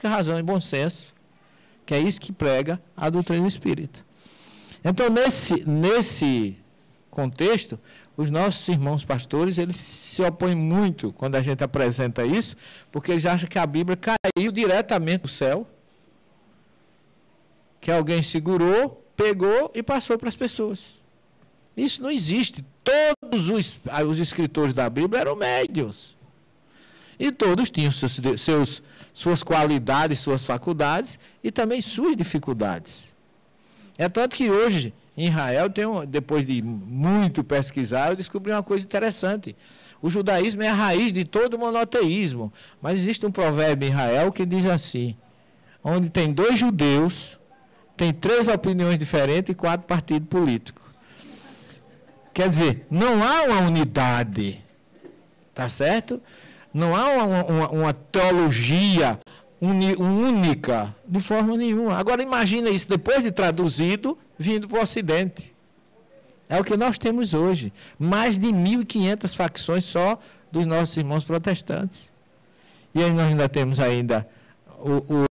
lógica, razão e bom senso, que é isso que prega a doutrina espírita. Então, nesse contexto, os nossos irmãos pastores, eles se opõem muito quando a gente apresenta isso, porque eles acham que a Bíblia caiu diretamente do céu, que alguém segurou, pegou e passou para as pessoas. Isso não existe. Todos os escritores da Bíblia eram médiuns. E todos tinham suas qualidades, suas faculdades e também suas dificuldades. É tanto que hoje, em Israel, depois de muito pesquisar, eu descobri uma coisa interessante. O judaísmo é a raiz de todo o monoteísmo. Mas existe um provérbio em Israel que diz assim: onde tem 2 judeus, tem 3 opiniões diferentes e 4 partidos políticos. Quer dizer, não há uma unidade, tá certo? Não há uma teologia única, de forma nenhuma. Agora imagina isso, depois de traduzido, vindo para o Ocidente. É o que nós temos hoje. Mais de 1.500 facções só dos nossos irmãos protestantes. E aí nós ainda temos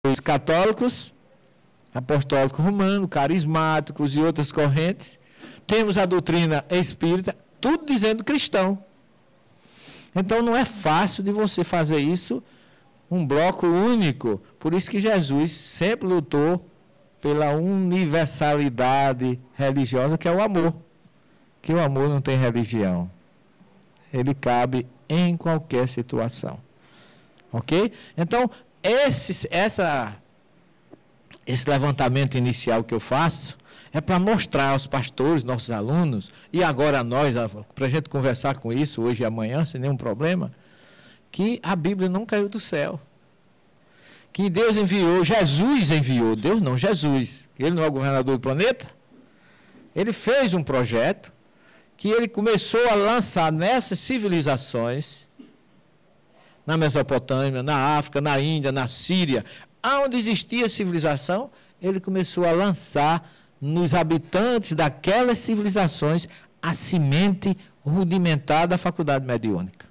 os católicos, apostólicos romanos, carismáticos e outras correntes. Temos a doutrina espírita, tudo dizendo cristão. Então não é fácil de você fazer isso, um bloco único. Por isso que Jesus sempre lutou pela universalidade religiosa, que é o amor. Que o amor não tem religião. Ele cabe em qualquer situação. Ok? Então, esse levantamento inicial que eu faço é para mostrar aos pastores, nossos alunos, e agora a nós, para a gente conversar com isso hoje e amanhã, sem nenhum problema, que a Bíblia não caiu do céu. Que Deus enviou, Jesus enviou, Deus não, Jesus. Ele não é o governador do planeta? Ele fez um projeto que ele começou a lançar nessas civilizações, na Mesopotâmia, na África, na Índia, na Síria, onde existia civilização, ele começou a lançar nos habitantes daquelas civilizações a semente rudimentar da faculdade mediúnica.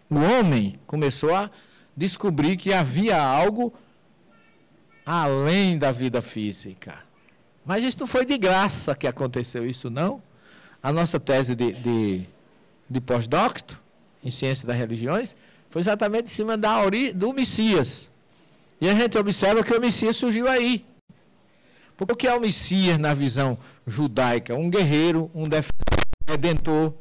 O homem começou a descobrir que havia algo além da vida física. Mas isso não foi de graça que aconteceu isso, não. A nossa tese de pós-docto, em Ciência das Religiões, foi exatamente em cima do Messias. E a gente observa que o Messias surgiu aí. Porque o que é o Messias na visão judaica? Um guerreiro, um redentor.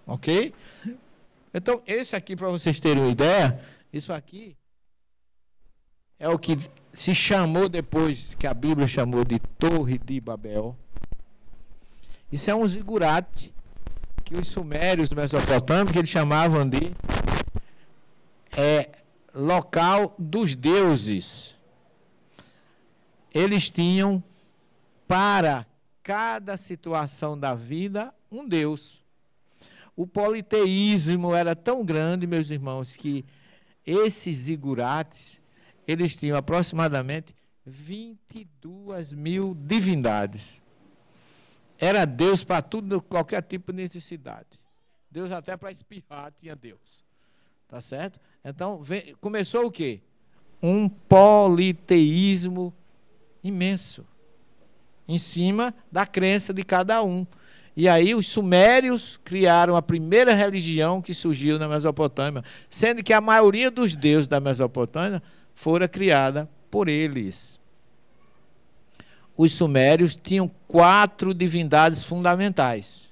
Ok? Então, esse aqui, para vocês terem uma ideia, isso aqui é o que se chamou depois, que a Bíblia chamou de Torre de Babel. Isso é um zigurate que os sumérios mesopotâmicos eles chamavam de local dos deuses. Eles tinham para cada situação da vida um deus. O politeísmo era tão grande, meus irmãos, que esses zigurates eles tinham aproximadamente 22.000 divindades. Era Deus para tudo, qualquer tipo de necessidade. Deus até para espirrar tinha Deus. Tá certo? Então, começou o quê? Um politeísmo imenso. Em cima da crença de cada um. E aí os sumérios criaram a primeira religião que surgiu na Mesopotâmia, sendo que a maioria dos deuses da Mesopotâmia fora criada por eles. Os sumérios tinham 4 divindades fundamentais,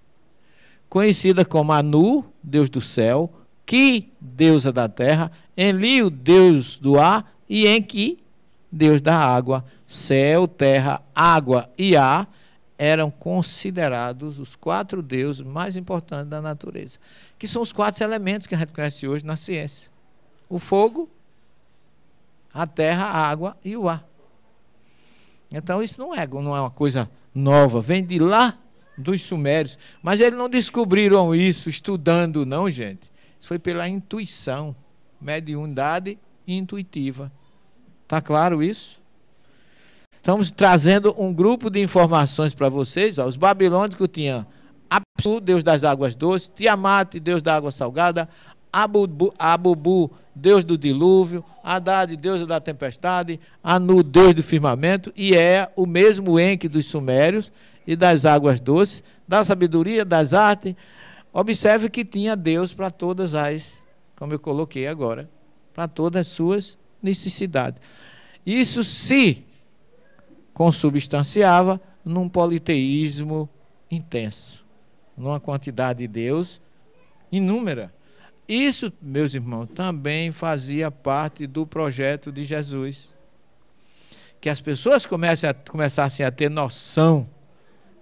conhecidas como Anu, deus do céu, Ki, deusa da terra, Enlil, deus do ar, e Enki, deus da água. Céu, terra, água e ar eram considerados os 4 deuses mais importantes da natureza, que são os 4 elementos que a gente conhece hoje na ciência: o fogo, a terra, a água e o ar. Então isso não é uma coisa nova, vem de lá dos sumérios, mas eles não descobriram isso estudando, não, gente. Isso foi pela intuição, mediunidade intuitiva. Está claro isso? Estamos trazendo um grupo de informações para vocês. Ó. Os babilônicos tinham Apsu, deus das águas doces, Tiamat, deus da água salgada, Abubu, deus do dilúvio, Haddad, deus da tempestade, Anu, deus do firmamento, e é o mesmo Enki dos sumérios e das águas doces, da sabedoria, das artes. Observe que tinha Deus para todas as, como eu coloquei agora, para todas as suas necessidades. Isso se consubstanciava num politeísmo intenso, numa quantidade de Deus inúmera. Isso, meus irmãos, também fazia parte do projeto de Jesus. Que as pessoas começassem a ter noção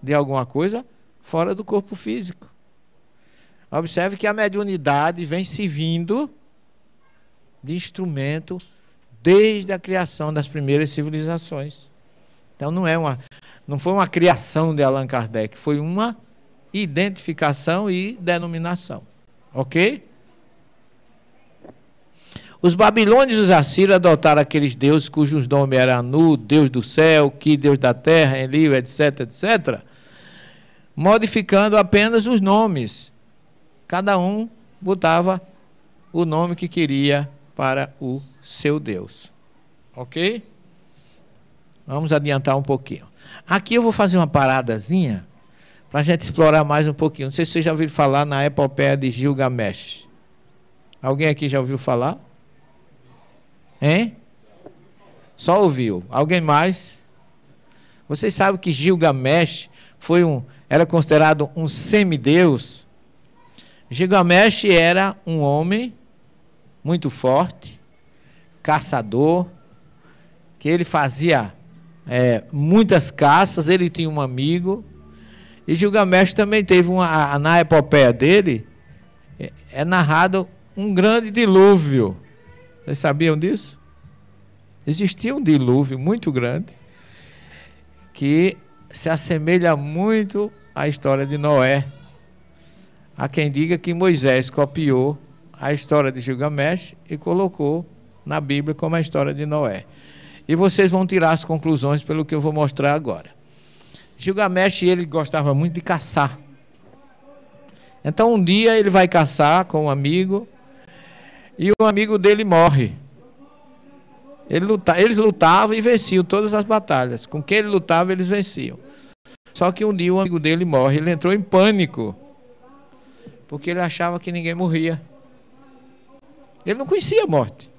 de alguma coisa fora do corpo físico. Observe que a mediunidade vem servindo de instrumento desde a criação das primeiras civilizações. Então não foi uma criação de Allan Kardec, foi uma identificação e denominação. Ok? Os babilônios e os assírios adotaram aqueles deuses cujos nomes eram Anu, deus do céu, Ki, deus da terra, Enlil, etc, etc, modificando apenas os nomes. Cada um botava o nome que queria para o seu Deus. Ok? Vamos adiantar um pouquinho. Aqui eu vou fazer uma paradazinha para a gente explorar mais um pouquinho. Não sei se vocês já ouviram falar na epopeia de Gilgamesh. Alguém aqui já ouviu falar? Hein? Só ouviu. Alguém mais? Vocês sabem que Gilgamesh era considerado um semideus? Gilgamesh era um homem muito forte, caçador, que ele fazia muitas caças, ele tinha um amigo, e Gilgamesh também teve na epopeia dele, é narrado um grande dilúvio. Vocês sabiam disso? Existia um dilúvio muito grande, que se assemelha muito à história de Noé. Há quem diga que Moisés copiou a história de Gilgamesh e colocou na Bíblia como a história de Noé. E vocês vão tirar as conclusões pelo que eu vou mostrar agora. Gilgamesh, ele gostava muito de caçar. Então um dia ele vai caçar com um amigo e o amigo dele morre. Eles lutavam e venciam todas as batalhas. Com quem ele lutava, eles venciam. Só que um dia o amigo dele morre. Ele entrou em pânico, porque ele achava que ninguém morria. Ele não conhecia a morte.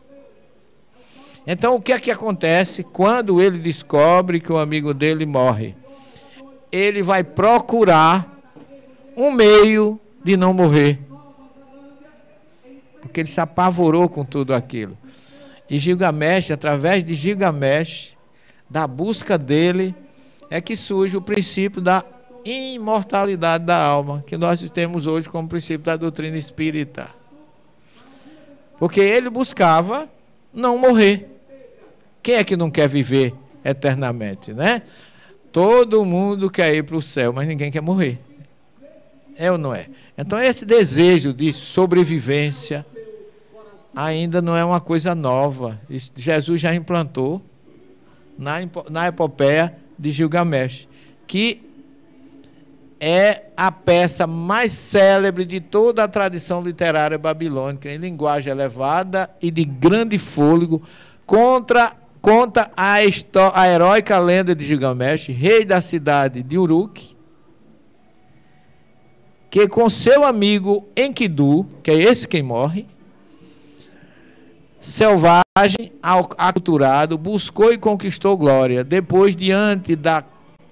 Então, o que é que acontece quando ele descobre que o amigo dele morre? Ele vai procurar um meio de não morrer, porque ele se apavorou com tudo aquilo. E Gilgamesh, através de Gilgamesh, da busca dele, é que surge o princípio da imortalidade da alma, que nós temos hoje como princípio da doutrina espírita. Porque ele buscava não morrer. Quem é que não quer viver eternamente, né? Todo mundo quer ir para o céu, mas ninguém quer morrer. É ou não é? Então esse desejo de sobrevivência ainda não é uma coisa nova. Jesus já implantou na epopeia de Gilgamesh, que é a peça mais célebre de toda a tradição literária babilônica, em linguagem elevada e de grande fôlego, conta a heróica lenda de Gilgamesh, rei da cidade de Uruk, que com seu amigo Enkidu, que é esse quem morre, selvagem, aculturado, buscou e conquistou glória. Depois, diante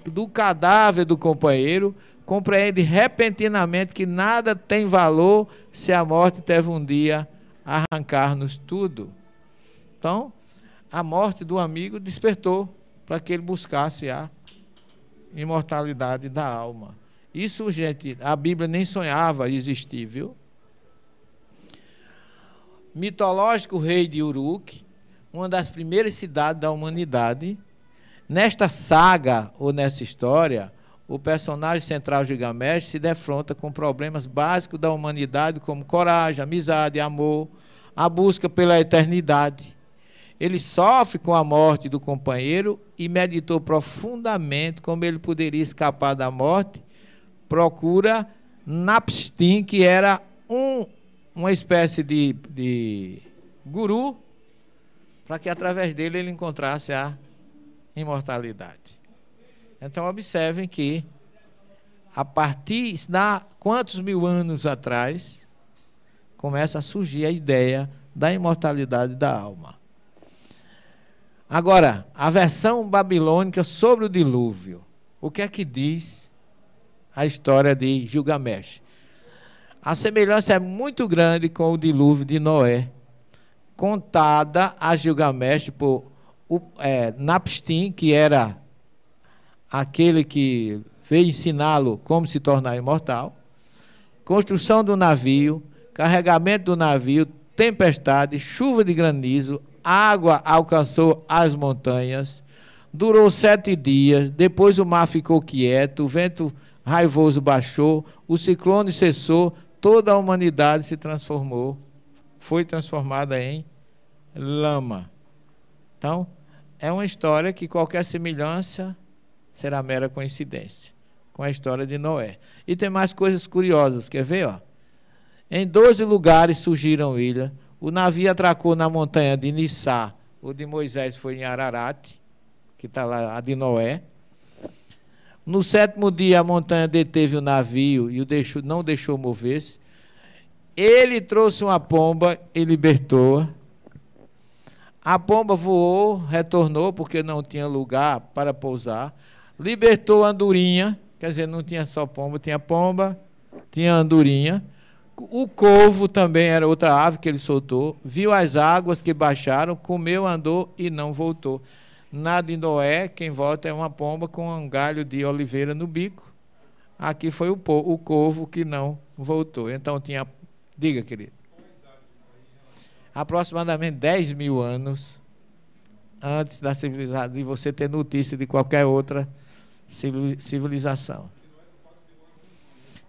do cadáver do companheiro, compreende repentinamente que nada tem valor se a morte teve um dia arrancar-nos tudo. Então, a morte do amigo despertou para que ele buscasse a imortalidade da alma. Isso, gente, a Bíblia nem sonhava existir, viu? Mitológico rei de Uruk, uma das primeiras cidades da humanidade. Nesta saga, ou nessa história, o personagem central Gilgamesh se defronta com problemas básicos da humanidade, como coragem, amizade, amor, a busca pela eternidade. Ele sofre com a morte do companheiro e meditou profundamente como ele poderia escapar da morte. Procura Napstim, que era uma espécie de guru, para que através dele ele encontrasse a imortalidade. Então observem que a partir de quantos mil anos atrás começa a surgir a ideia da imortalidade da alma. Agora, a versão babilônica sobre o dilúvio. O que é que diz a história de Gilgamesh? A semelhança é muito grande com o dilúvio de Noé, contada a Gilgamesh por Napstim, que era aquele que veio ensiná-lo como se tornar imortal, construção do navio, carregamento do navio, tempestade, chuva de granizo, água alcançou as montanhas, durou 7 dias, depois o mar ficou quieto, o vento raivoso baixou, o ciclone cessou, toda a humanidade se transformou, foi transformada em lama. Então, é uma história que qualquer semelhança será mera coincidência com a história de Noé. E tem mais coisas curiosas, quer ver? Ó? Em 12 lugares surgiram ilhas. O navio atracou na montanha de Nissá. O de Moisés foi em Ararat, que está lá, a de Noé. No 7º dia, a montanha deteve o navio e não deixou mover-se. Ele trouxe uma pomba e libertou-a. A pomba voou, retornou, porque não tinha lugar para pousar. Libertou a andorinha, quer dizer, não tinha só pomba, tinha andorinha. O corvo também era outra ave que ele soltou. Viu as águas que baixaram, comeu, andou e não voltou. Na de Noé, quem volta é uma pomba com um galho de oliveira no bico. Aqui foi o corvo que não voltou. Então tinha... Diga, querido. Aproximadamente 10 mil anos antes da civilização, de você ter notícia de qualquer outra civilização.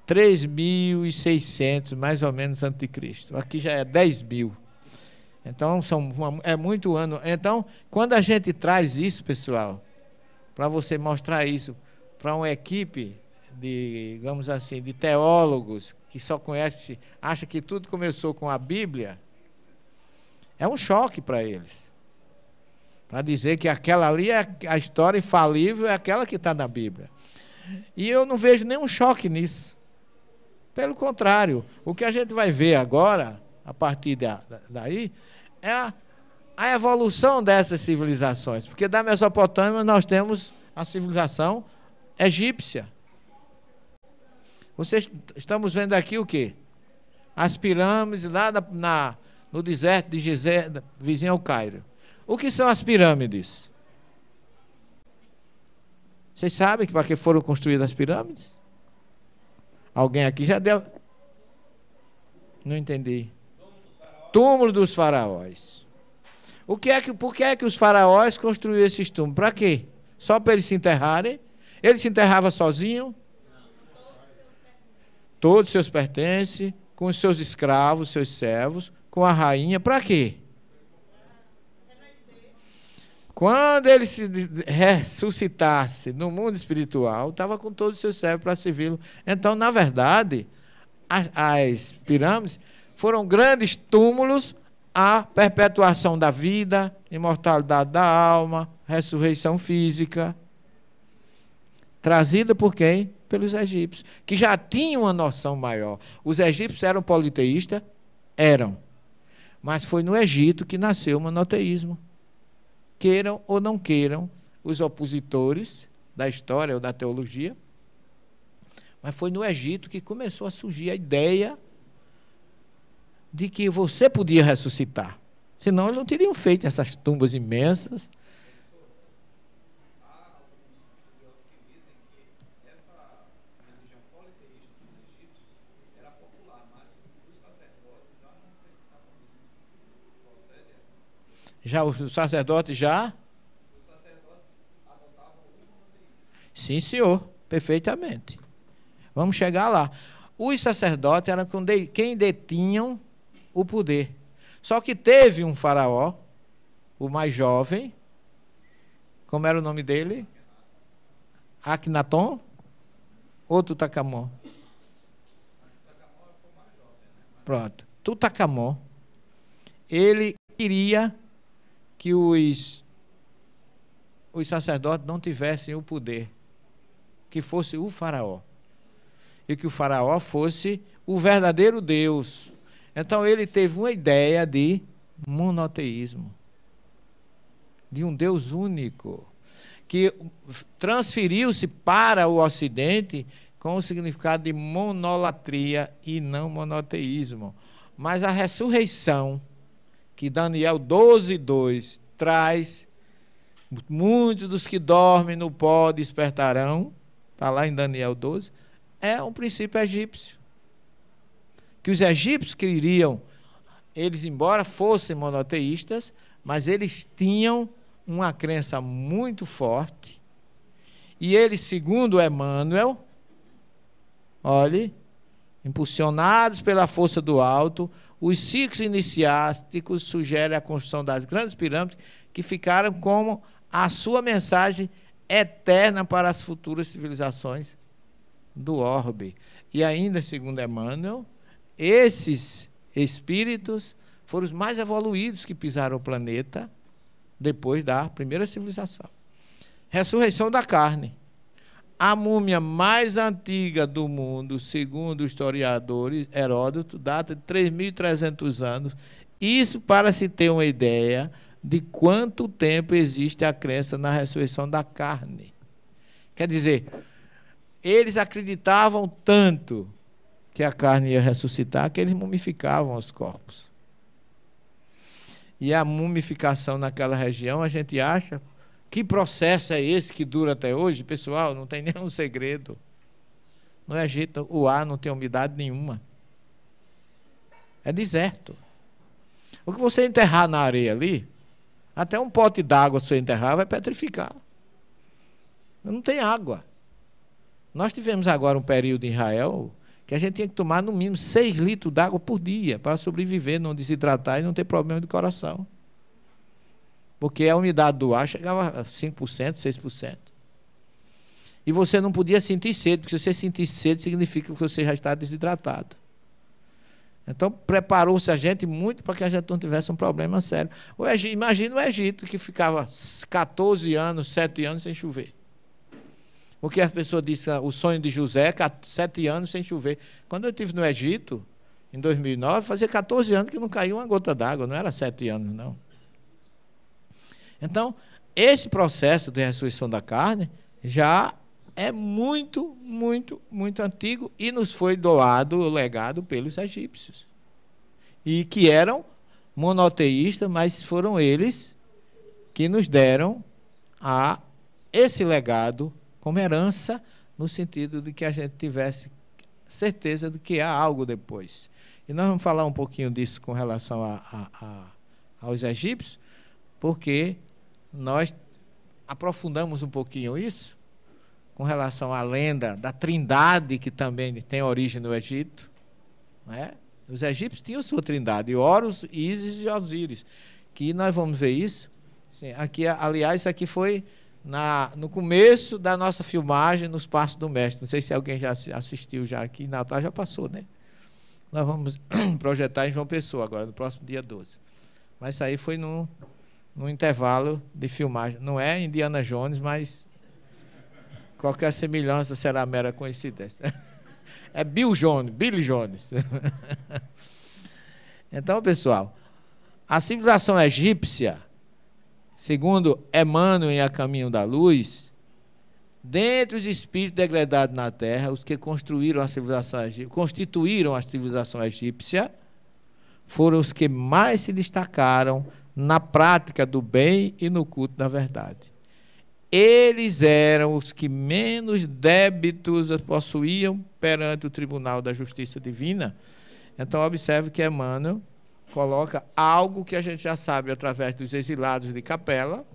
3.600, mais ou menos, antes de Cristo. Aqui já é 10 mil. Então, é muito ano. Então, quando a gente traz isso, pessoal, para você mostrar isso para uma equipe de, digamos assim, de teólogos que só conhece, acha que tudo começou com a Bíblia, é um choque para eles. Para dizer que aquela ali é a história infalível, é aquela que está na Bíblia. E eu não vejo nenhum choque nisso. Pelo contrário, o que a gente vai ver agora, a partir daí, é a evolução dessas civilizações. Porque da Mesopotâmia nós temos a civilização egípcia. Estamos vendo aqui o quê? As pirâmides lá no deserto de Gizé, vizinho ao Cairo. O que são as pirâmides? Vocês sabem para que foram construídas as pirâmides? Alguém aqui já deu? Não entendi. Túmulo dos faraós. Por que é que os faraós construíram esses túmulos? Para quê? Só para eles se enterrarem? Ele se enterrava sozinho? Todos os seus pertences, com os seus escravos, seus servos, com a rainha. Para quê? Quando ele se ressuscitasse no mundo espiritual, estava com todos os seus servos para servi-lo. Então, na verdade, as pirâmides foram grandes túmulos à perpetuação da vida, imortalidade da alma, ressurreição física, trazida por quem? Pelos egípcios, que já tinham uma noção maior. Os egípcios eram politeístas? Eram. Mas foi no Egito que nasceu o monoteísmo. Queiram ou não queiram os opositores da história ou da teologia, mas foi no Egito que começou a surgir a ideia de que você podia ressuscitar. Senão eles não teriam feito essas tumbas imensas. Já o sacerdote já? Os sacerdotes adotavam o monoteísmo. Sim, senhor, perfeitamente. Vamos chegar lá. Os sacerdotes eram quem detinham o poder. Só que teve um faraó, o mais jovem, como era o nome dele? Akhenaton? Ou Tutankhamon? Pronto. Tutankhamon, ele queria que os sacerdotes não tivessem o poder, que fosse o faraó. E que o faraó fosse o verdadeiro Deus. Então ele teve uma ideia de monoteísmo, de um Deus único, que transferiu-se para o Ocidente com o significado de monolatria e não monoteísmo. Mas a ressurreição, que Daniel 12:2 traz, muitos dos que dormem no pó despertarão, está lá em Daniel 12, é um princípio egípcio. Que os egípcios queriam, eles embora fossem monoteístas, mas eles tinham uma crença muito forte, e eles, segundo Emmanuel, olhe, impulsionados pela força do alto, os ciclos iniciáticos sugerem a construção das grandes pirâmides, que ficaram como a sua mensagem eterna para as futuras civilizações do orbe. E ainda, segundo Emmanuel, esses espíritos foram os mais evoluídos que pisaram o planeta depois da primeira civilização. Ressurreição da carne. A múmia mais antiga do mundo, segundo o historiador Heródoto, data de 3.300 anos. Isso para se ter uma ideia de quanto tempo existe a crença na ressurreição da carne. Quer dizer, eles acreditavam tanto que a carne ia ressuscitar, que eles mumificavam os corpos. E a mumificação naquela região, a gente acha, que processo é esse que dura até hoje? Pessoal, não tem nenhum segredo. No Egito, o ar não tem umidade nenhuma. É deserto. O que você enterrar na areia ali, até um pote d'água, se você enterrar, vai petrificar. Não tem água. Nós tivemos agora um período em Israel que a gente tinha que tomar no mínimo 6 litros d'água por dia para sobreviver, não desidratar e não ter problema de coração. Porque a umidade do ar chegava a 5%, 6%. E você não podia sentir sede, porque se você sentir sede, significa que você já está desidratado. Então, preparou-se a gente muito para que a gente não tivesse um problema sério. Imagina o Egito, que ficava 14 anos, 7 anos sem chover. Porque as pessoas dizem o sonho de José, 7 anos sem chover. Quando eu estive no Egito, em 2009, fazia 14 anos que não caiu uma gota d'água, não era 7 anos, não. Então, esse processo de ressurreição da carne já é muito, muito, muito antigo e nos foi doado, legado pelos egípcios. E que eram monoteístas, mas foram eles que nos deram esse legado como herança, no sentido de que a gente tivesse certeza de que há algo depois. E nós vamos falar um pouquinho disso com relação aos egípcios, porque nós aprofundamos um pouquinho isso, com relação à lenda da trindade, que também tem origem no Egito. Né? Os egípcios tinham sua trindade, Horus, Ísis e Osíris, que nós vamos ver isso. Sim, aqui, aliás, isso aqui foi no começo da nossa filmagem, nos Passos do Mestre. Não sei se alguém já assistiu já aqui. Natal já passou, né? Nós vamos projetar em João Pessoa agora, no próximo dia 12. Mas isso aí foi no intervalo de filmagem. Não é Indiana Jones, mas qualquer semelhança será mera coincidência. É Billy Jones. Então, pessoal, a civilização egípcia, segundo Emmanuel em A Caminho da Luz, dentre os espíritos degradados na Terra, os que constituíram a civilização egípcia, foram os que mais se destacaram na prática do bem e no culto da verdade. Eles eram os que menos débitos possuíam perante o Tribunal da Justiça Divina. Então, observe que Emmanuel coloca algo que a gente já sabe através dos exilados de Capela,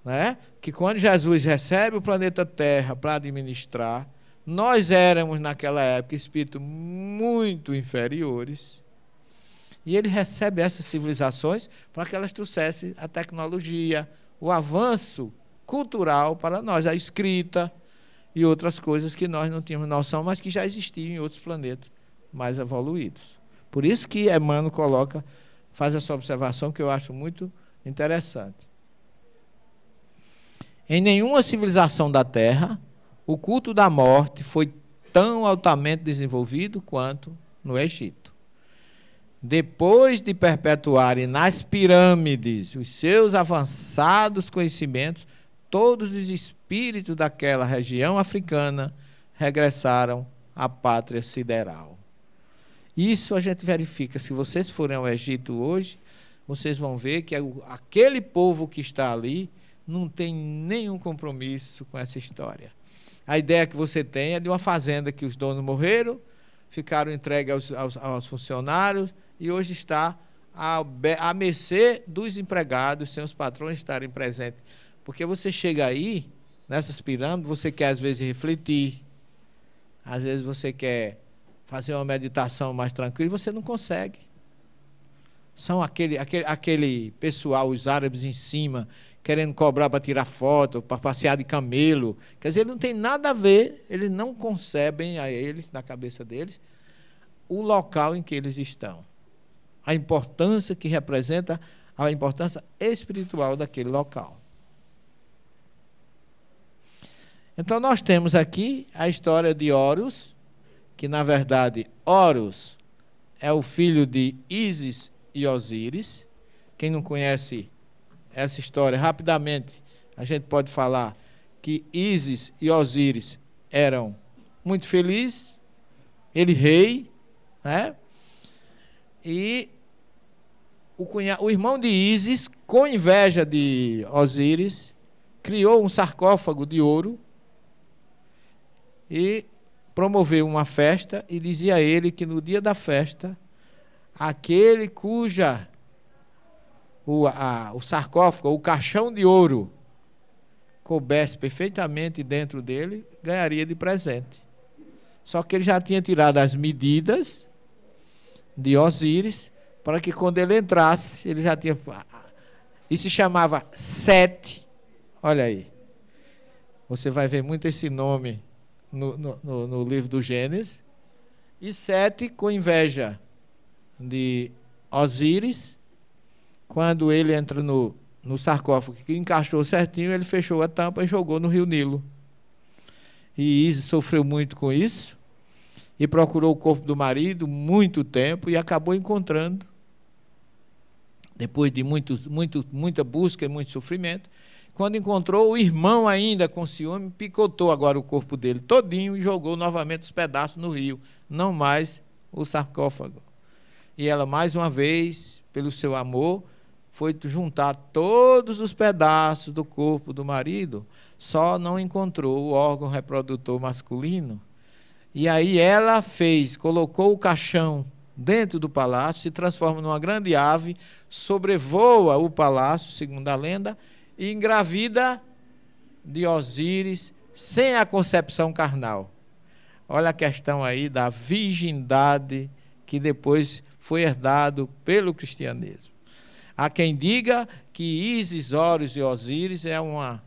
né? Que quando Jesus recebe o planeta Terra para administrar, nós éramos naquela época espíritos muito inferiores, E ele recebe essas civilizações para que elas trouxessem a tecnologia, o avanço cultural para nós, a escrita e outras coisas que nós não tínhamos noção, mas que já existiam em outros planetas mais evoluídos. Por isso que Emmanuel faz essa observação que eu acho muito interessante. Em nenhuma civilização da Terra, o culto da morte foi tão altamente desenvolvido quanto no Egito. Depois de perpetuarem nas pirâmides os seus avançados conhecimentos, todos os espíritos daquela região africana regressaram à pátria sideral. Isso a gente verifica. Se vocês forem ao Egito hoje, vocês vão ver que aquele povo que está ali não tem nenhum compromisso com essa história. A ideia que você tem é de uma fazenda que os donos morreram, ficaram entregues aos funcionários e hoje está à mercê dos empregados, sem os patrões estarem presentes. Porque você chega aí, nessas pirâmides, você quer às vezes refletir, às vezes você quer fazer uma meditação mais tranquila, você não consegue. São aquele pessoal, os árabes em cima, querendo cobrar para tirar foto, para passear de camelo. Quer dizer, não tem nada a ver, eles não concebem a eles, na cabeça deles, o local em que eles estão. A importância que representa, a importância espiritual daquele local. Então, nós temos aqui a história de Horus, que, na verdade, Horus é o filho de Ísis e Osíris. Quem não conhece essa história, rapidamente, a gente pode falar que Ísis e Osíris eram muito felizes, ele rei, né? E o irmão de Ísis, com inveja de Osíris, criou um sarcófago de ouro e promoveu uma festa e dizia a ele que no dia da festa, aquele cuja o sarcófago, o caixão de ouro, coubesse perfeitamente dentro dele, ganharia de presente. Só que ele já tinha tirado as medidas de Osíris, para que quando ele entrasse, ele já tinha... E se chamava Sete. Olha aí. Você vai ver muito esse nome no livro do Gênesis. E Sete, com inveja de Osíris, quando ele entra no sarcófago, que encaixou certinho, ele fechou a tampa e jogou no rio Nilo. E Ísis sofreu muito com isso, e procurou o corpo do marido muito tempo, e acabou encontrando, depois de muita busca e muito sofrimento. Quando encontrou, o irmão ainda com ciúme, picotou agora o corpo dele todinho e jogou novamente os pedaços no rio, não mais o sarcófago. E ela, mais uma vez, pelo seu amor, foi juntar todos os pedaços do corpo do marido, só não encontrou o órgão reprodutor masculino. E aí ela colocou o caixão dentro do palácio, se transforma numa grande ave, sobrevoa o palácio, segundo a lenda, e engravida de Osíris, sem a concepção carnal. Olha a questão aí da virgindade, que depois foi herdado pelo cristianismo. Há quem diga que Ísis, Horus e Osíris é uma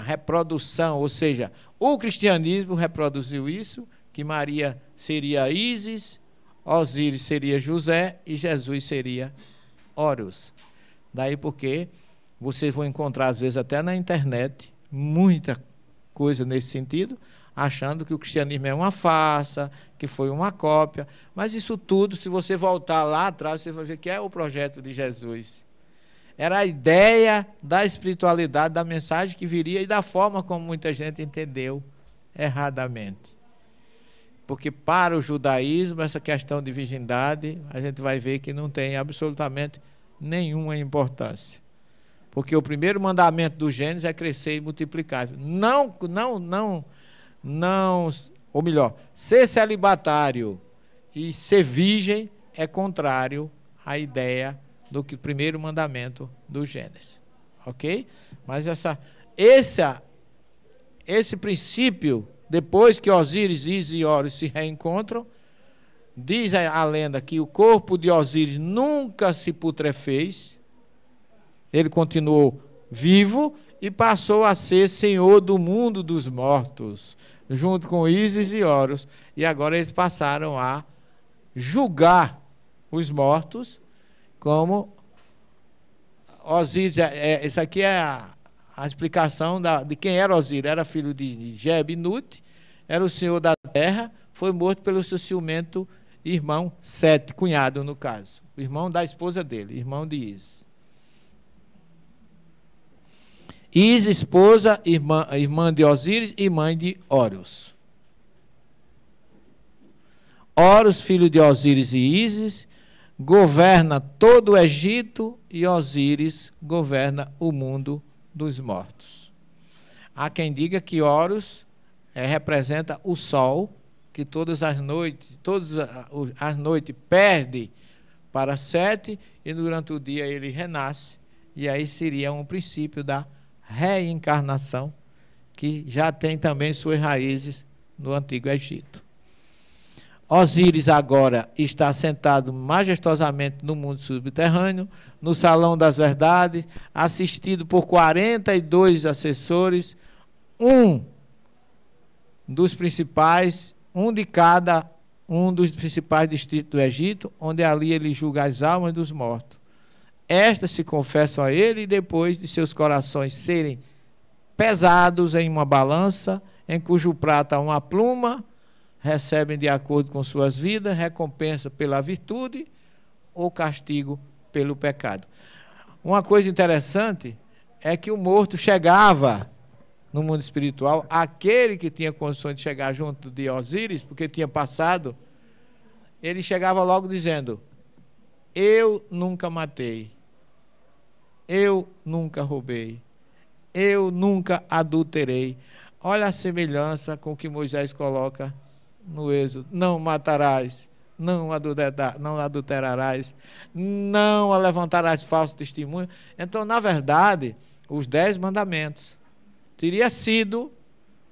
reprodução, ou seja, o cristianismo reproduziu isso, que Maria seria Ísis, Osíris seria José e Jesus seria Horus. Daí porque vocês vão encontrar, às vezes, até na internet, muita coisa nesse sentido, achando que o cristianismo é uma farsa, que foi uma cópia. Mas isso tudo, se você voltar lá atrás, você vai ver que é o projeto de Jesus. Era a ideia da espiritualidade, da mensagem que viria e da forma como muita gente entendeu erradamente. Porque para o judaísmo, essa questão de virgindade, a gente vai ver que não tem absolutamente nenhuma importância. Porque o primeiro mandamento do Gênesis é crescer e multiplicar. Ou melhor, ser celibatário e ser virgem é contrário à ideia do que o primeiro mandamento do Gênesis. Ok? Mas esse princípio, depois que Osíris, Ísis e Horus se reencontram, Diz a lenda que o corpo de Osíris nunca se putrefez. Ele continuou vivo e passou a ser senhor do mundo dos mortos, junto com Ísis e Horus. E agora eles passaram a julgar os mortos como Osíris. Isso aqui é a explicação de quem era Osíris. Era filho de Jeb-Nut, era o senhor da terra, foi morto pelo seu ciumento irmão Sete, cunhado no caso, o irmão da esposa dele, irmão de Ísis. Ísis, esposa, irmã de Osíris e mãe de Horus. Horus, filho de Osíris e Ísis, governa todo o Egito e Osíris governa o mundo dos mortos. Há quem diga que Horus representa o sol, que todas as noites perde para Sete e durante o dia ele renasce, e aí seria um princípio da reencarnação, que já tem também suas raízes no Antigo Egito. Osíris agora está sentado majestosamente no mundo subterrâneo, no Salão das Verdades, assistido por 42 assessores, um dos principais distritos do Egito, onde ali ele julga as almas dos mortos. Estas se confessam a ele e depois de seus corações serem pesados em uma balança, em cujo prato há uma pluma, recebem de acordo com suas vidas, recompensa pela virtude ou castigo pelo pecado. Uma coisa interessante é que o morto chegava no mundo espiritual, aquele que tinha condições de chegar junto de Osíris, porque tinha passado, ele chegava logo dizendo: eu nunca matei, eu nunca roubei, eu nunca adulterei. Olha a semelhança com o que Moisés coloca no Êxodo: não matarás, não adulterarás, não levantarás falso testemunho. Então, na verdade, os 10 mandamentos teria sido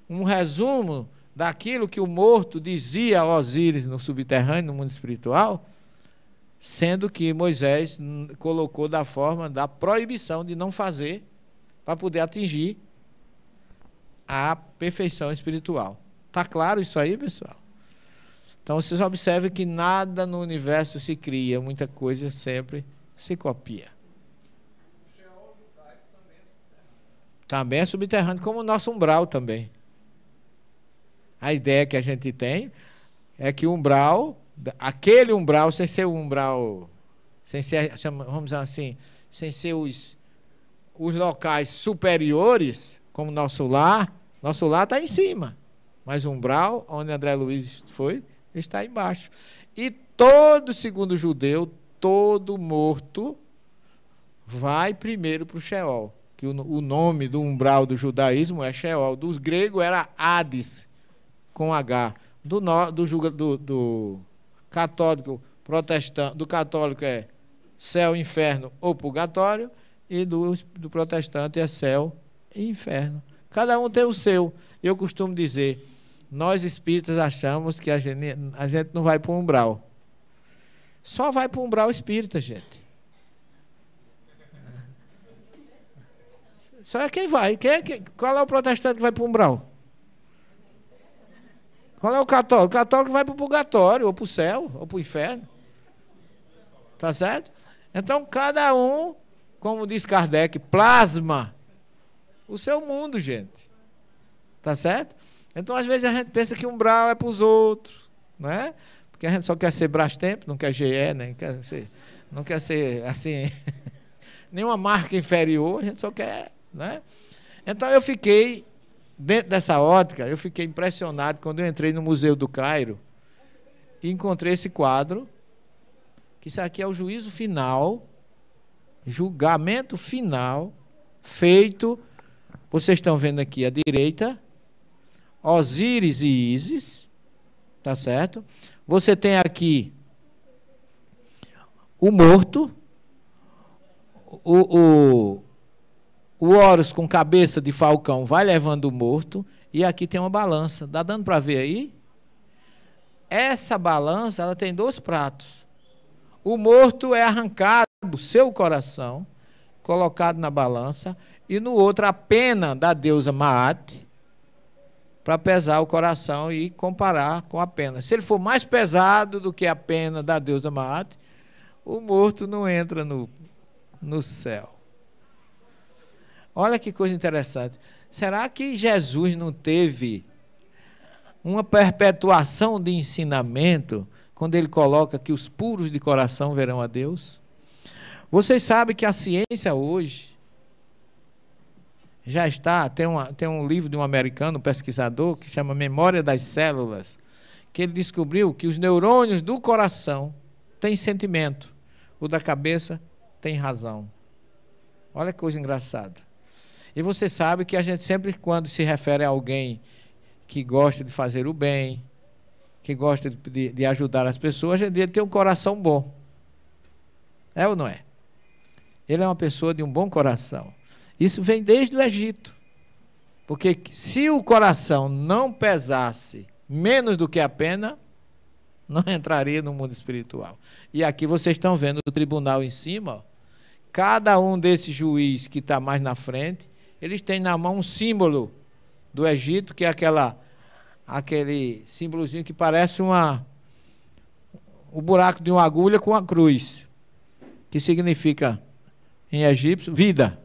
um resumo daquilo que o morto dizia a Osíris no subterrâneo, no mundo espiritual, sendo que Moisés colocou da forma da proibição de não fazer, para poder atingir a perfeição espiritual. Está claro isso aí, pessoal? Então, vocês observem que nada no universo se cria, muita coisa sempre se copia. Também é subterrâneo, como o nosso umbral também. A ideia que a gente tem é que o umbral, aquele umbral, sem ser o umbral, sem ser, vamos dizer assim, sem ser os locais superiores, como nosso lar está em cima, mas o umbral, onde André Luiz foi, está embaixo. E todo, segundo o judeu, todo morto vai primeiro para o Sheol, que o nome do umbral do judaísmo é Sheol, dos gregos era Hades, com H, do católico protestante, do católico é céu, inferno ou purgatório, e do protestante é céu e inferno. Cada um tem o seu. Eu costumo dizer, nós espíritas achamos que a gente não vai para o umbral. Só vai para o umbral espírita, gente. Só é quem vai. Qual é o protestante que vai para o umbral? Qual é o católico? O católico vai para o purgatório, ou para o céu, ou para o inferno. Tá certo? Então, cada um, como diz Kardec, plasma o seu mundo, gente. Tá certo? Então, às vezes, a gente pensa que umbral é para os outros, né? Porque a gente só quer ser Brastemp, não quer GE, né? Não quer ser assim, nenhuma marca inferior, a gente só quer, né? Então, eu fiquei, dentro dessa ótica, eu fiquei impressionado quando eu entrei no Museu do Cairo e encontrei esse quadro, que isso aqui é o juízo final, julgamento final, feito, vocês estão vendo aqui à direita, Osíris e Ísis, tá certo? Você tem aqui o morto, o Horus com cabeça de falcão vai levando o morto, e aqui tem uma balança. Dá dando para ver aí? essa balança, ela tem 2 pratos. O morto é arrancado do seu coração, colocado na balança, e no outro a pena da deusa Maat, para pesar o coração e comparar com a pena. Se ele for mais pesado do que a pena da deusa Maat, o morto não entra no céu. Olha que coisa interessante. Será que Jesus não teve uma perpetuação de ensinamento quando ele coloca que os puros de coração verão a Deus? Vocês sabem que a ciência hoje já está, tem um livro de um americano, um pesquisador, que chama Memória das Células, que ele descobriu que os neurônios do coração têm sentimento, o da cabeça tem razão. Olha que coisa engraçada. E você sabe que a gente sempre, quando se refere a alguém que gosta de fazer o bem, que gosta de ajudar as pessoas, a gente tem um coração bom. É ou não é? Ele é uma pessoa de um bom coração. Isso vem desde o Egito. Porque se o coração não pesasse menos do que a pena, não entraria no mundo espiritual. E aqui vocês estão vendo o tribunal em cima, ó, cada um desses juízes que está mais na frente, eles têm na mão um símbolo do Egito, que é aquele símbolozinho que parece o buraco de uma agulha com a cruz, que significa, em egípcio, vida.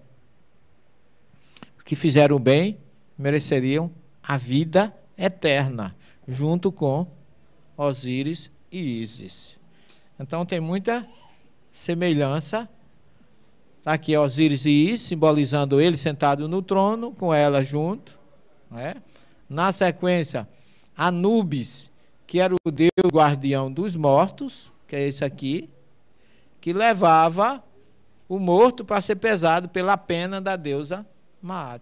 Os que fizeram o bem mereceriam a vida eterna, junto com Osíris e Ísis. Então tem muita semelhança. Está aqui Osíris e Ísis, simbolizando ele sentado no trono, com ela junto. Né? Na sequência, Anubis, que era o deus guardião dos mortos, que é esse aqui, que levava o morto para ser pesado pela pena da deusa Maat.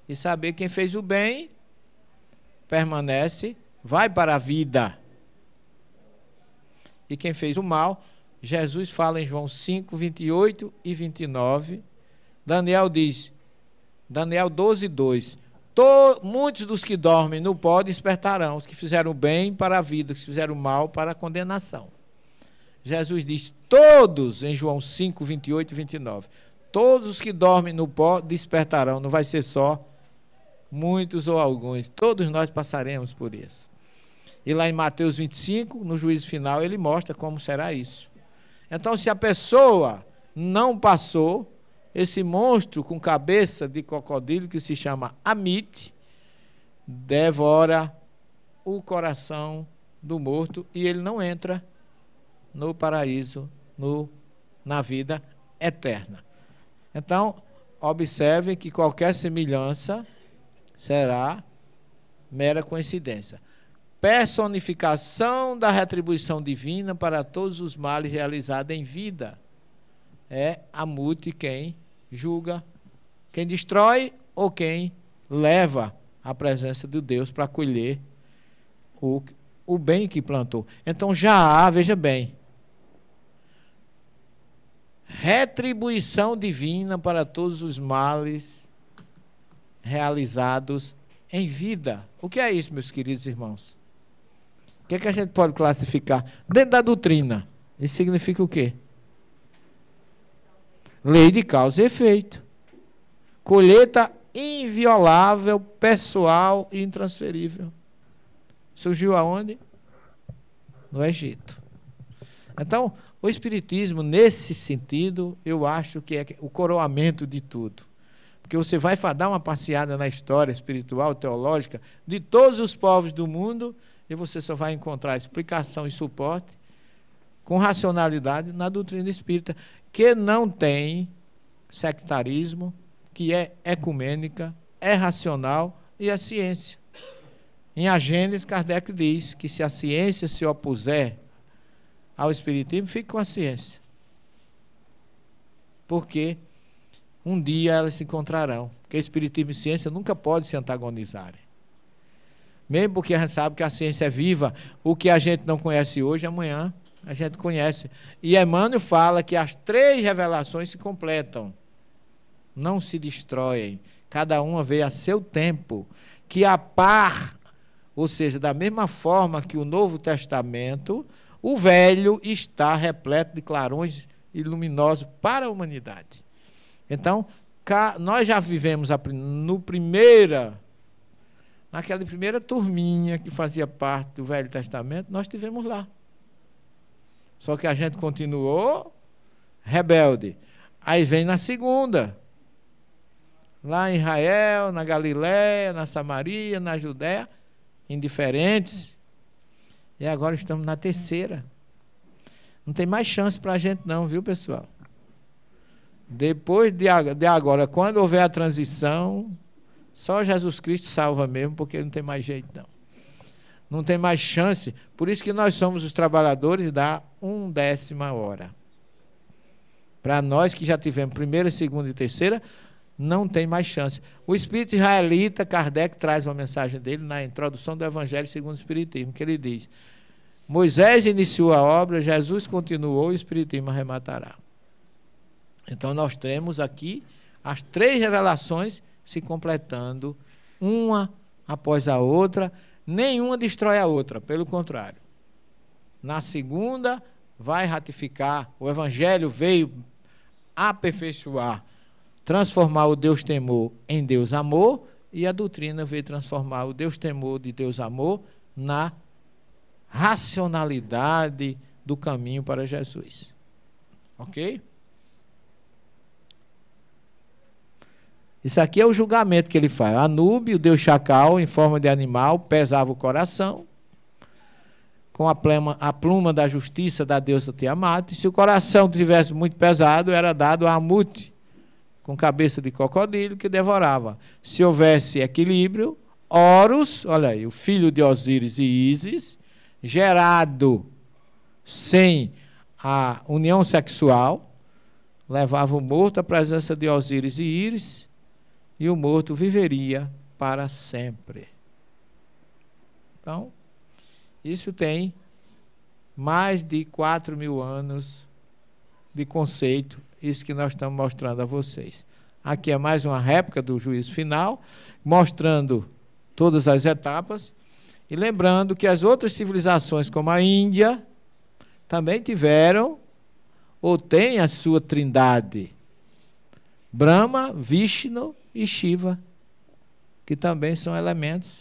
E saber quem fez o bem, permanece, vai para a vida. E quem fez o mal, Jesus fala em João 5, 28 e 29. Daniel diz, Daniel 12, 2. Muitos dos que dormem no pó despertarão, os que fizeram o bem para a vida, os que fizeram o mal para a condenação. Jesus diz, todos, em João 5, 28 e 29. Todos os que dormem no pó despertarão, não vai ser só muitos ou alguns, todos nós passaremos por isso. E lá em Mateus 25, no juízo final, ele mostra como será isso. Então, se a pessoa não passou, esse monstro com cabeça de crocodilo, que se chama Amit, devora o coração do morto e ele não entra no paraíso, na vida eterna. Então, observem que qualquer semelhança será mera coincidência. Personificação da retribuição divina para todos os males realizados em vida. É Amut quem julga, quem destrói ou quem leva a presença de Deus para colher o bem que plantou. Então já há, veja bem, retribuição divina para todos os males realizados em vida. O que é isso, meus queridos irmãos? O que é que a gente pode classificar? Dentro da doutrina, isso significa o quê? Lei de causa e efeito. Colheita inviolável, pessoal e intransferível. Surgiu aonde? No Egito. Então, o Espiritismo, nesse sentido, eu acho que é o coroamento de tudo. Porque você vai dar uma passeada na história espiritual, teológica, de todos os povos do mundo, e você só vai encontrar explicação e suporte com racionalidade na doutrina espírita, que não tem sectarismo, que é ecumênica, é racional e é ciência. Em A Gênese, Kardec diz que se a ciência se opuser ao espiritismo, fique com a ciência. Porque um dia elas se encontrarão. Porque espiritismo e ciência nunca podem se antagonizarem. Mesmo porque a gente sabe que a ciência é viva, o que a gente não conhece hoje, amanhã a gente conhece. E Emmanuel fala que as 3 revelações se completam. Não se destroem. Cada uma veio a seu tempo. Que a par Ou seja, da mesma forma que o Novo Testamento, o Velho está repleto de clarões e luminosos para a humanidade. Então, nós já vivemos naquela primeira turminha que fazia parte do Velho Testamento, nós estivemos lá. Só que a gente continuou rebelde. Aí vem na segunda. Lá em Israel, na Galiléia, na Samaria, na Judéia, indiferentes. E agora estamos na terceira. Não tem mais chance para a gente não, viu, pessoal? Depois de agora, quando houver a transição, só Jesus Cristo salva mesmo, porque não tem mais jeito não. Não tem mais chance. Por isso que nós somos os trabalhadores da 1/10 hora. Para nós que já tivemos primeira, segunda e terceira, não tem mais chance. O espírito israelita, Kardec traz uma mensagem dele na introdução do Evangelho segundo o Espiritismo, que ele diz: Moisés iniciou a obra, Jesus continuou e o Espiritismo arrematará. Então nós temos aqui as 3 revelações se completando, uma após a outra, nenhuma destrói a outra, pelo contrário. Na segunda, vai ratificar, o Evangelho veio aperfeiçoar, transformar o Deus temor em Deus amor, e a doutrina veio transformar o Deus temor de Deus amor na racionalidade do caminho para Jesus. Ok? Isso aqui é o julgamento que ele faz. Anúbio, o deus chacal, em forma de animal, pesava o coração, com a pluma da justiça da deusa Tiamat. Se o coração tivesse muito pesado, era dado a Amute, com cabeça de crocodilo, que devorava. Se houvesse equilíbrio, Horus, olha aí, o filho de Osíris e Ísis, gerado sem a união sexual, levava o morto à presença de Osíris e Íris, e o morto viveria para sempre. Então, isso tem mais de 4.000 anos de conceito, isso que nós estamos mostrando a vocês. Aqui é mais uma réplica do juízo final, mostrando todas as etapas, e lembrando que as outras civilizações, como a Índia, também tiveram, ou têm a sua trindade, Brahma, Vishnu e Shiva, que também são elementos,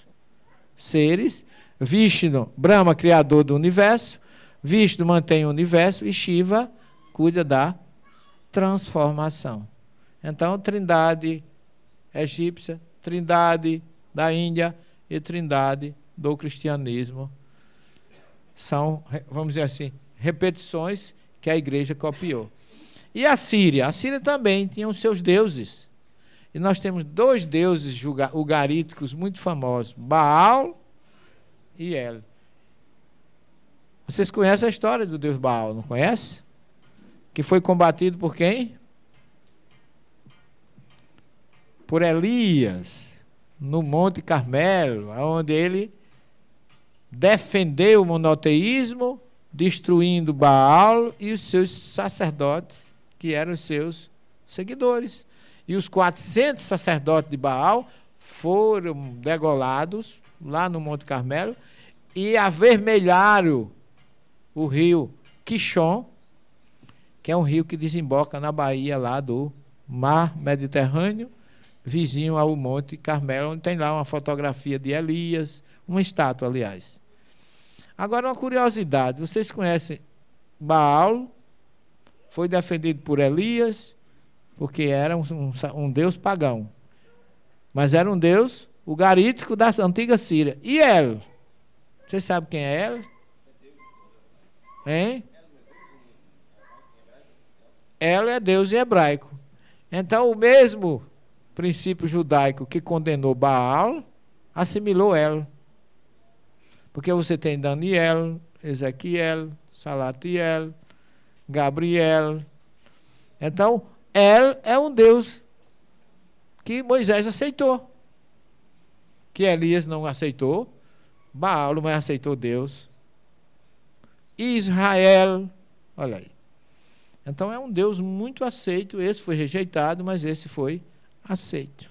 seres. Vishnu, Brahma, criador do universo, Vishnu mantém o universo e Shiva cuida da transformação. Então, trindade egípcia, trindade da Índia e trindade do cristianismo são, vamos dizer assim, repetições que a igreja copiou. E a Síria também tinha os seus deuses. E nós temos 2 deuses ugaríticos muito famosos, Baal e El. Vocês conhecem a história do deus Baal, não conhece? Que foi combatido por quem? Por Elias, no Monte Carmelo, onde ele defendeu o monoteísmo, destruindo Baal e os seus sacerdotes, que eram os seus seguidores. E os 400 sacerdotes de Baal foram degolados lá no Monte Carmelo e avermelharam o rio Kishon, que é um rio que desemboca na baía lá do Mar Mediterrâneo, vizinho ao Monte Carmelo, onde tem lá uma fotografia de Elias, uma estátua, aliás. Agora, uma curiosidade, vocês conhecem Baal, foi defendido por Elias, porque era um deus pagão. Mas era um deus ugarítico da antiga Síria. E El? Vocês sabem quem é El? Hein? El é deus em hebraico. Então, o mesmo princípio judaico que condenou Baal, assimilou El. Porque você tem Daniel, Ezequiel, Salatiel, Gabriel. Então, El é um Deus que Moisés aceitou, que Elias não aceitou, Baal não aceitou Deus, Israel, olha aí. Então é um Deus muito aceito, esse foi rejeitado, mas esse foi aceito.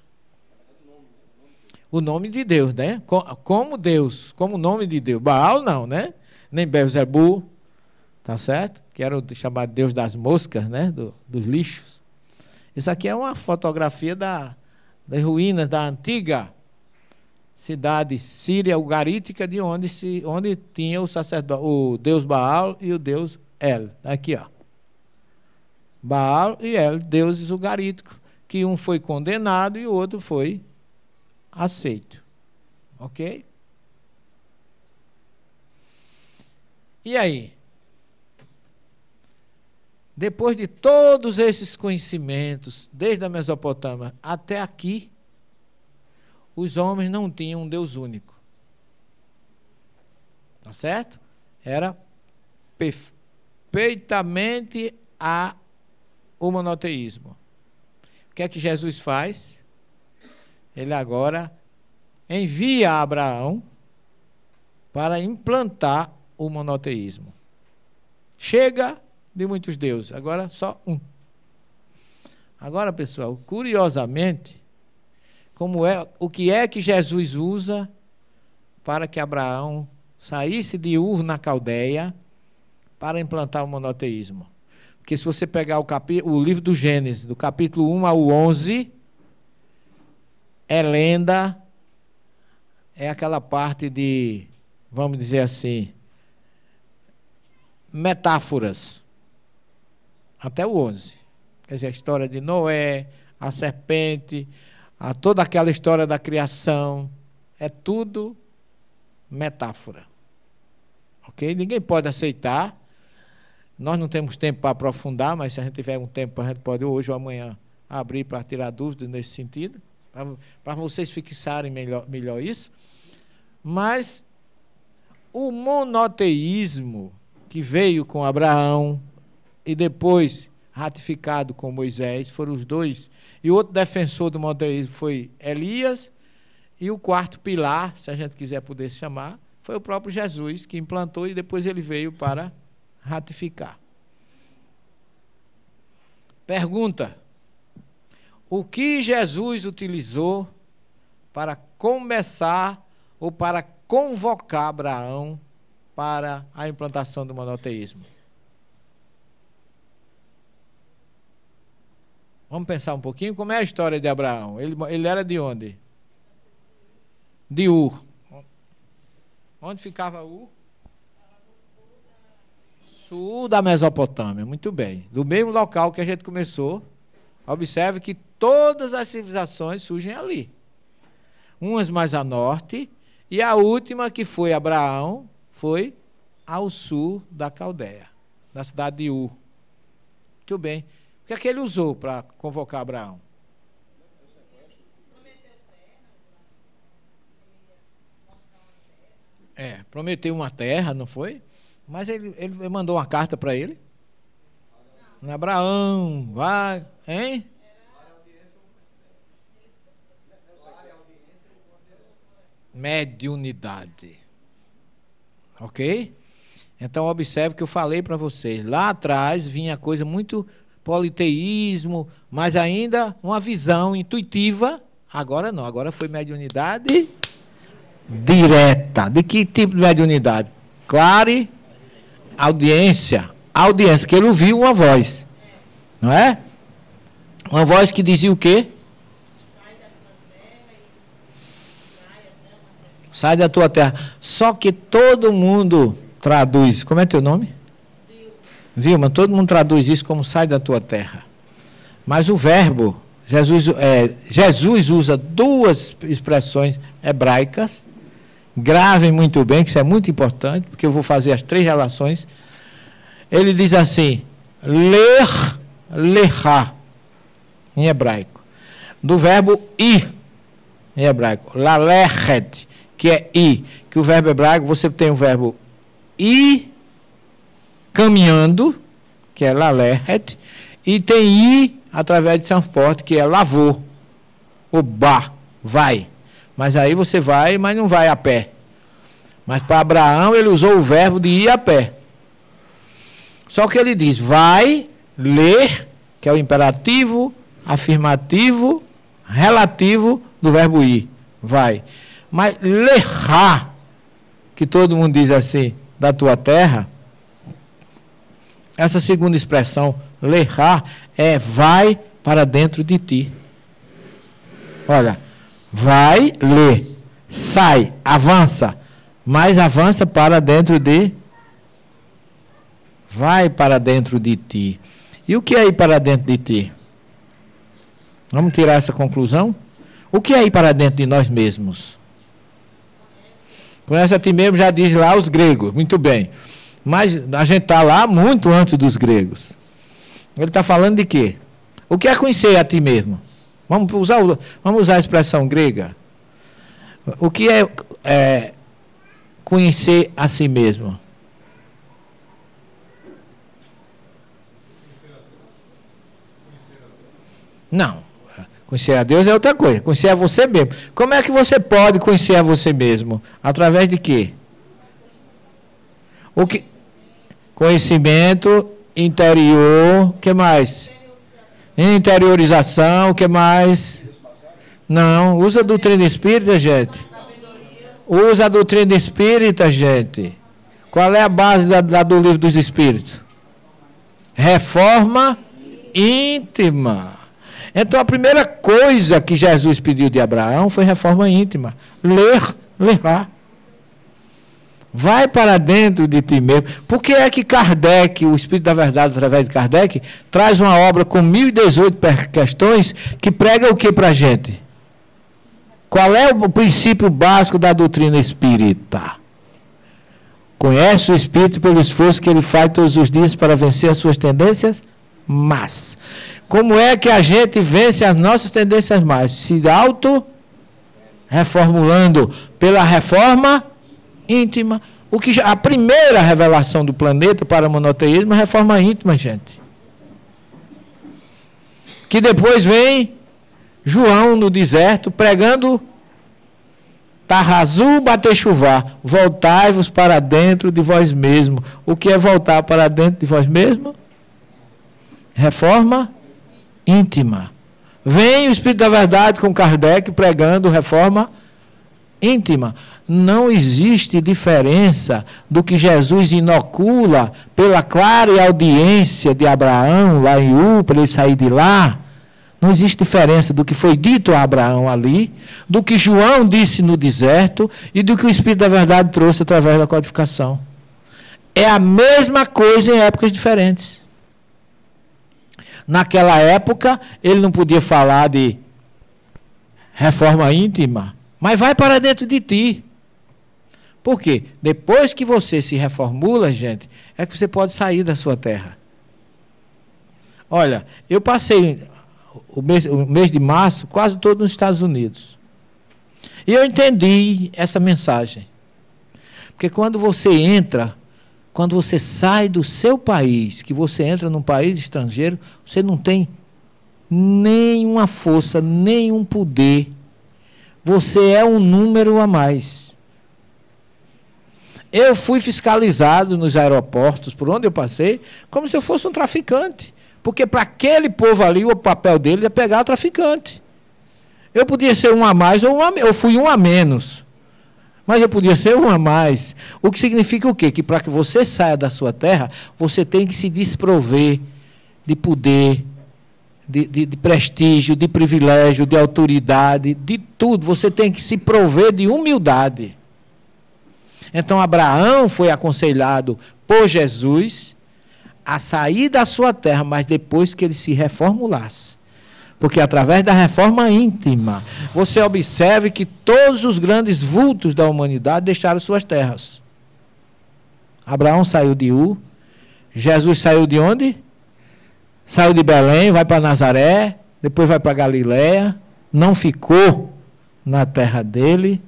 O nome de Deus, né? Como Deus, como o nome de Deus. Baal não, né? Nem Belzebu, tá certo? Que era o chamado Deus das moscas, né? Dos lixos. Isso aqui é uma fotografia das ruínas da antiga cidade síria ugarítica, de onde tinha o sacerdote, o Deus Baal e o Deus El. Aqui, ó. Baal e El, deuses ugaríticos, que um foi condenado e o outro foi aceito. Ok? E aí? Depois de todos esses conhecimentos, desde a Mesopotâmia até aqui, os homens não tinham um Deus único. Tá certo? Era perfeitamente o monoteísmo. O que é que Jesus faz? Ele agora envia Abraão para implantar o monoteísmo. Chega de muitos deuses, agora só um. Agora, pessoal, curiosamente, o que é que Jesus usa para que Abraão saísse de Ur na Caldeia para implantar o monoteísmo? Porque se você pegar o livro do Gênesis, do capítulo 1 ao 11, é lenda, é aquela parte de, vamos dizer assim, metáforas, até o 11. Quer dizer, a história de Noé, a serpente, toda aquela história da criação, é tudo metáfora. Ok? Ninguém pode aceitar. Nós não temos tempo para aprofundar, mas se a gente tiver um tempo, a gente pode hoje ou amanhã abrir para tirar dúvidas nesse sentido, para vocês fixarem melhor isso. Mas o monoteísmo que veio com Abraão e depois ratificado com Moisés, foram os dois. E o outro defensor do monoteísmo foi Elias, e o quarto pilar, se a gente quiser poder se chamar, foi o próprio Jesus, que implantou e depois ele veio para ratificar. Pergunta: o que Jesus utilizou para começar ou para convocar Abraão para a implantação do monoteísmo? Vamos pensar um pouquinho. Como é a história de Abraão? Ele era de onde? De Ur. Onde ficava Ur? Sul da Mesopotâmia. Muito bem. Do mesmo local que a gente começou. Observe que todas as civilizações surgem ali. Umas mais a norte, e a última, que foi Abraão, foi ao sul da Caldeia, na cidade de Ur. Muito bem. O que é que ele usou para convocar Abraão? Prometeu uma terra, não foi? Mas ele mandou uma carta para ele. Abraão, vai, hein? Mediunidade. Ok? Então observe que eu falei para vocês. Lá atrás vinha coisa muito politeísmo, mas ainda uma visão intuitiva. Agora não, agora foi mediunidade direta. De que tipo de mediunidade? Clare, audiência, que ele ouviu uma voz, não é? Uma voz que dizia o quê? Sai da tua terra. Só que todo mundo traduz. Como é teu nome? Vilma. Todo mundo traduz isso como sai da tua terra. Mas o verbo, Jesus usa duas expressões hebraicas. Gravem muito bem, que isso é muito importante, porque eu vou fazer as três relações. Ele diz assim: ler, lecha, em hebraico. Do verbo ir, em hebraico. Lalechet, que é ir. Que o verbo hebraico, você tem o verbo ir caminhando, que é lalechet, e tem ir através de transporte, que é lavor, ou ba, vai. Mas aí você vai, mas não vai a pé. Mas para Abraão ele usou o verbo de ir a pé. Só que ele diz, vai, ler, que é o imperativo, afirmativo, relativo do verbo ir. vai. Mas lerá, que todo mundo diz assim, da tua terra, essa segunda expressão, lerá, é vai para dentro de ti. Olha, vai, lê, sai, avança, mas avança para dentro de... Vai para dentro de ti. E o que é ir para dentro de ti? Vamos tirar essa conclusão? O que é ir para dentro de nós mesmos? Conhece a ti mesmo, já diz lá os gregos, muito bem. Mas a gente está lá muito antes dos gregos. Ele está falando de quê? O que é conhecer a ti mesmo? Vamos usar a expressão grega. O que é conhecer a si mesmo? Não. Conhecer a Deus é outra coisa. Conhecer a você mesmo. Como é que você pode conhecer a você mesmo? Através de quê? O que? Conhecimento interior. O que mais? Interiorização. O que mais? Não. Usa a doutrina espírita, gente. Usa a doutrina espírita, gente. Qual é a base do livro dos espíritos? Reforma íntima. Então, a primeira coisa que Jesus pediu de Abraão foi reforma íntima. Lerá. Vai para dentro de ti mesmo. Por que é que Kardec, o Espírito da Verdade, através de Kardec, traz uma obra com 1018 questões que prega o que para a gente? Qual é o princípio básico da doutrina espírita? Conhece o Espírito pelo esforço que ele faz todos os dias para vencer as suas tendências más. Como é que a gente vence as nossas tendências más? Se auto-reformulando pela reforma íntima. A primeira revelação do planeta para o monoteísmo é a reforma íntima, gente. Que depois vem João no deserto pregando Tarrazu bater chuvar, voltai-vos para dentro de vós mesmo. O que é voltar para dentro de vós mesmo? Reforma íntima. Vem o Espírito da Verdade com Kardec pregando reforma íntima. Não existe diferença do que Jesus inocula pela clara audiência de Abraão lá em Ur, para ele sair de lá. Não existe diferença do que foi dito a Abraão ali, do que João disse no deserto e do que o Espírito da Verdade trouxe através da codificação. É a mesma coisa em épocas diferentes. Naquela época, ele não podia falar de reforma íntima, mas vai para dentro de ti. Por quê? Depois que você se reformula, gente, é que você pode sair da sua terra. Olha, eu passei o mês de março quase todo nos Estados Unidos. E eu entendi essa mensagem. Porque quando você sai do seu país, que você entra num país estrangeiro, você não tem nenhuma força, nenhum poder. Você é um número a mais. Eu fui fiscalizado nos aeroportos, por onde eu passei, como se eu fosse um traficante. Porque para aquele povo ali, o papel dele é pegar o traficante. Eu podia ser um a mais ou eu fui um a menos. Mas eu podia ser um a mais. O que significa o quê? Que para que você saia da sua terra, você tem que se desprover de poder, de prestígio, de privilégio, de autoridade, de tudo. Você tem que se prover de humildade. Então, Abraão foi aconselhado por Jesus a sair da sua terra, mas depois que ele se reformulasse. Porque através da reforma íntima, você observe que todos os grandes vultos da humanidade deixaram suas terras. Abraão saiu de Ur, Jesus saiu de onde? Saiu de Belém, vai para Nazaré, depois vai para Galiléia, não ficou na terra dele.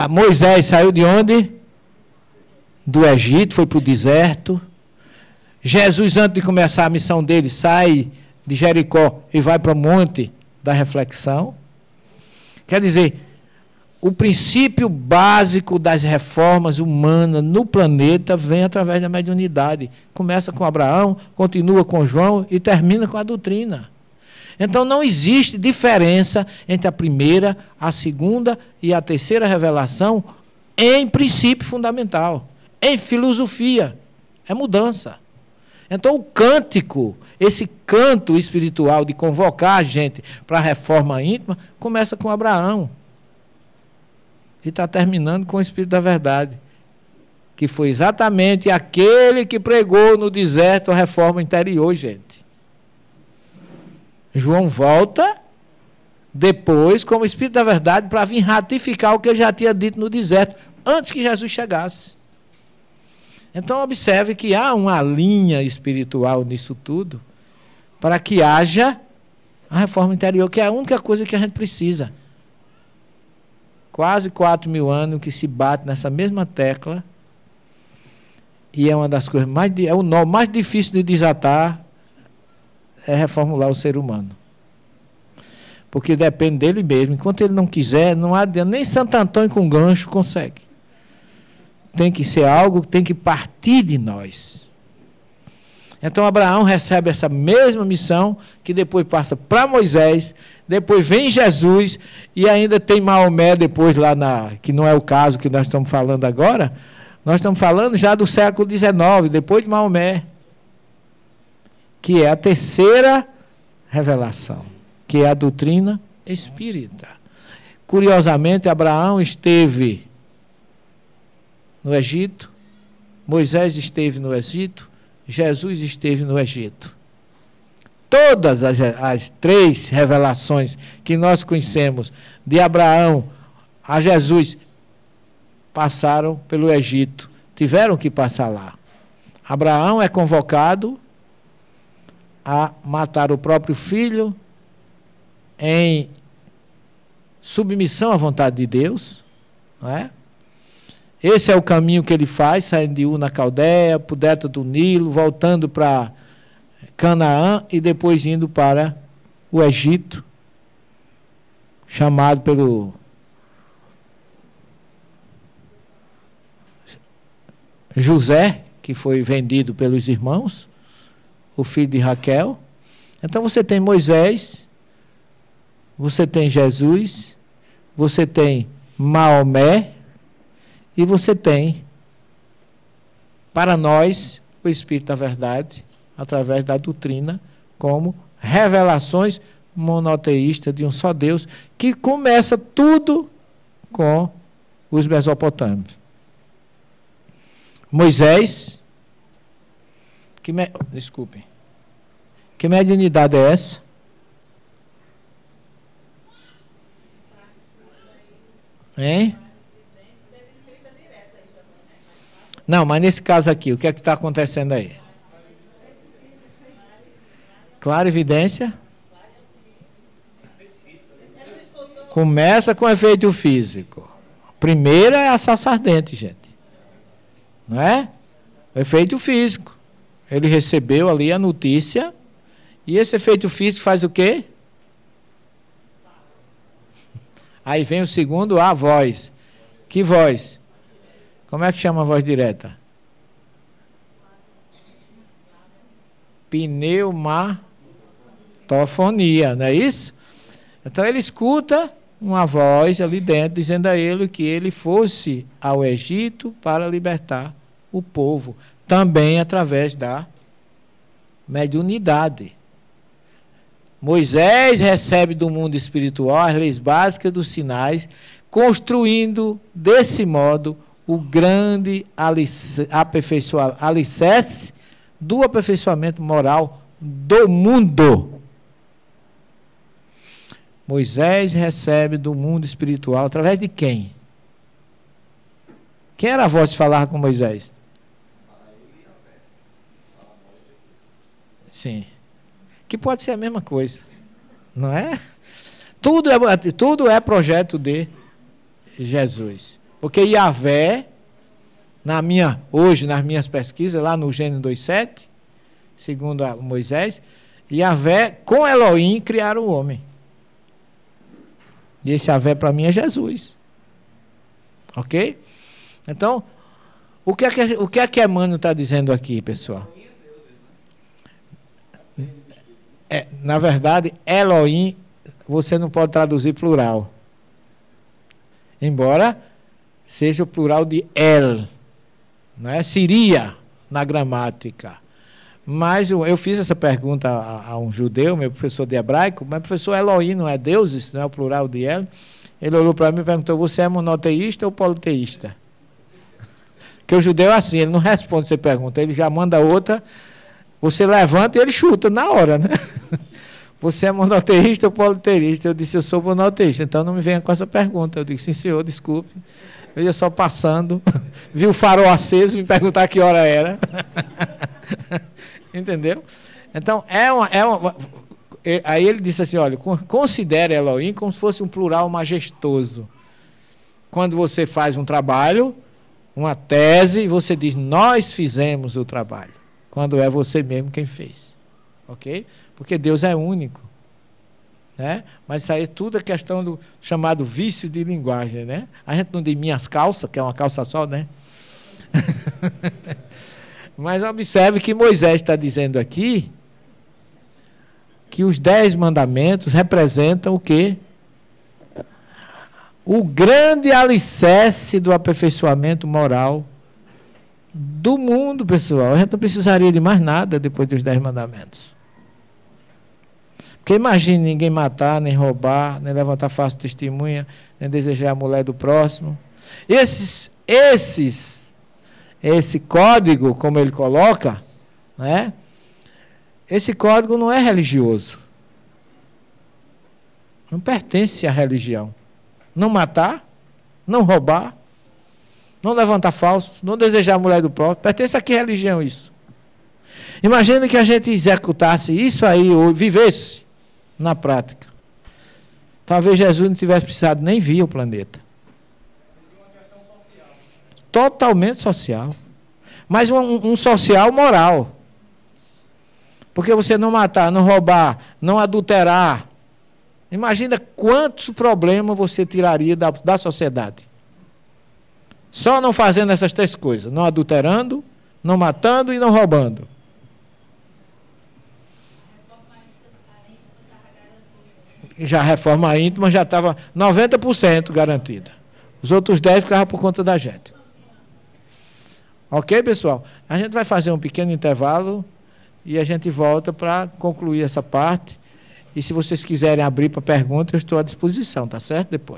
Moisés saiu de onde? Do Egito, foi para o deserto. Jesus, antes de começar a missão dele, sai de Jericó e vai para o monte da reflexão. Quer dizer, o princípio básico das reformas humanas no planeta vem através da mediunidade. Começa com Abraão, continua com João e termina com a doutrina. Então não existe diferença entre a primeira, a segunda e a terceira revelação em princípio fundamental, em filosofia. É mudança. Então o cântico, esse canto espiritual de convocar a gente para a reforma íntima, começa com Abraão. E está terminando com o Espírito da Verdade, que foi exatamente aquele que pregou no deserto a reforma interior, gente. João volta depois como Espírito da Verdade para vir ratificar o que ele já tinha dito no deserto, antes que Jesus chegasse. Então observe que há uma linha espiritual nisso tudo, para que haja a reforma interior, que é a única coisa que a gente precisa. Quase 4.000 anos que se bate nessa mesma tecla, e é uma das coisas é o nó mais difícil de desatar, é reformular o ser humano. Porque depende dele mesmo. Enquanto ele não quiser, não há nem Santo Antônio com gancho consegue. Tem que ser algo que tem que partir de nós. Então Abraão recebe essa mesma missão, que depois passa para Moisés, depois vem Jesus, e ainda tem Maomé depois lá que não é o caso que nós estamos falando agora. Nós estamos falando já do século XIX, depois de Maomé, que é a terceira revelação, que é a doutrina espírita. Curiosamente, Abraão esteve no Egito, Moisés esteve no Egito, Jesus esteve no Egito. Todas as três revelações que nós conhecemos, de Abraão a Jesus, passaram pelo Egito, tiveram que passar lá. Abraão é convocado a matar o próprio filho em submissão à vontade de Deus, não é? Esse é o caminho que ele faz, saindo de Ur na Caldeia, por delta do Nilo, voltando para Canaã e depois indo para o Egito, chamado pelo José, que foi vendido pelos irmãos, o filho de Raquel. Então você tem Moisés, você tem Jesus, você tem Maomé, e você tem, para nós, o Espírito da Verdade, através da doutrina, como revelações monoteístas de um só Deus, que começa tudo com os mesopotâmios. Moisés, desculpem, que mediunidade é essa? Hein? Não, mas nesse caso aqui, o que é que está acontecendo aí? Clarividência. Começa com efeito físico. Primeiro é a sarça ardente, gente. Não é? O efeito físico. Ele recebeu ali a notícia, e esse efeito físico faz o quê? Aí vem o segundo, a voz. Que voz? Como é que chama a voz direta? Pneumatofonia, não é isso? Então ele escuta uma voz ali dentro, dizendo a ele que ele fosse ao Egito para libertar o povo, também através da mediunidade. Moisés recebe do mundo espiritual as leis básicas dos sinais, construindo desse modo o grande alicerce do aperfeiçoamento moral do mundo. Moisés recebe do mundo espiritual através de quem? Quem era a voz que falava com Moisés? Sim. Que pode ser a mesma coisa, não é? Tudo é projeto de Jesus. Porque Yahvé, hoje nas minhas pesquisas, lá no Gênesis 2:7, segundo Moisés, Yahvé com Elohim criaram o homem. E esse Yahvé para mim é Jesus. Ok? Então, o que é que Emmanuel está dizendo aqui, pessoal? Na verdade, Elohim, você não pode traduzir plural. Embora seja o plural de El, não é? Seria na gramática. Mas eu fiz essa pergunta a um judeu, meu professor de hebraico, mas professor, Elohim não é deuses, não é o plural de El? Ele olhou para mim e perguntou, você é monoteísta ou politeísta? Porque o judeu é assim, ele não responde você pergunta, ele já manda outra, você levanta e ele chuta na hora, né? Você é monoteísta ou politeísta? Eu disse, eu sou monoteísta, então não me venha com essa pergunta. Eu disse, sim senhor, desculpe, eu ia só passando, vi o farol aceso, me perguntar que hora era. Entendeu? Então, aí ele disse assim, olha, considere Elohim como se fosse um plural majestoso. Quando você faz um trabalho, uma tese, você diz, nós fizemos o trabalho. Quando é você mesmo quem fez. Ok? Porque Deus é único. Né? Mas isso aí tudo é questão do chamado vício de linguagem. Né? A gente não diz minhas calças, que é uma calça só, né? Mas observe que Moisés está dizendo aqui que os 10 mandamentos representam o quê? O grande alicerce do aperfeiçoamento moral do mundo, pessoal. A gente não precisaria de mais nada depois dos 10 mandamentos. Porque imagine ninguém matar, nem roubar, nem levantar falsa testemunha, nem desejar a mulher do próximo. Esse código, como ele coloca, né? Esse código não é religioso. Não pertence à religião. Não matar, não roubar, não levantar falsos, não desejar a mulher do próximo. Pertence a que religião isso? Imagina que a gente executasse isso aí, ou vivesse na prática. Talvez Jesus não tivesse precisado nem vir ao planeta. Totalmente social. Mas um social moral. Porque você não matar, não roubar, não adulterar. Imagina quantos problemas você tiraria da sociedade. Só não fazendo essas 3 coisas. Não adulterando, não matando e não roubando. Já a reforma íntima já estava 90% garantida. Os outros 10 ficavam por conta da gente. Ok, pessoal? A gente vai fazer um pequeno intervalo e a gente volta para concluir essa parte. E se vocês quiserem abrir para perguntas, eu estou à disposição, tá certo? Depois.